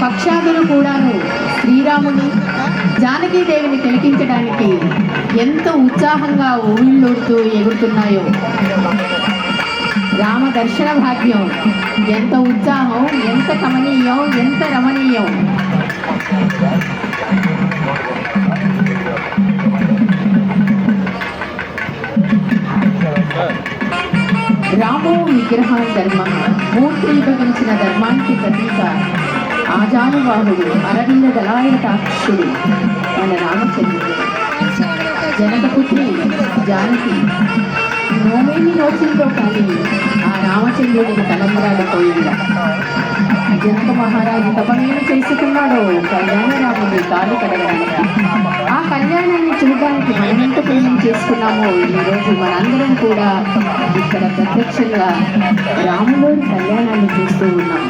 పక్షాదులు కూడాను శ్రీరాముని జానకీదేవిని తిలకించడానికి ఎంత ఉత్సాహంగా ఊళ్ళూడుతూ ఎగురుతున్నాయో. రామ దర్శన భాగ్యం ఎంత ఉత్సాహం, ఎంత కమనీయం, ఎంత రమణీయం. రామో విగ్రహ ధర్మ మూర్తీభవించిన ధర్మానికి ప్రతీక ఆజానుబాహుడు అరవింద దళాయతాక్షుడు మన రామచంద్రుడు. జనకపుత్రి జానకి నోమేమి నోచిందో కానీ ఆ రామచంద్రుడికి తలంబరాలు పోయిందా. జనక మహారాజు తపమేమి చేసుకున్నాడో కళ్యాణరాముడి కాలు కడగడానికి. ఆ కళ్యాణాన్ని చూడడానికి మనమెంత పుణ్యం చేసుకున్నామో ఈరోజు మనందరం కూడా ఇక్కడ ప్రత్యక్షంగా రాములోని కళ్యాణాన్ని చూస్తూ ఉన్నాం.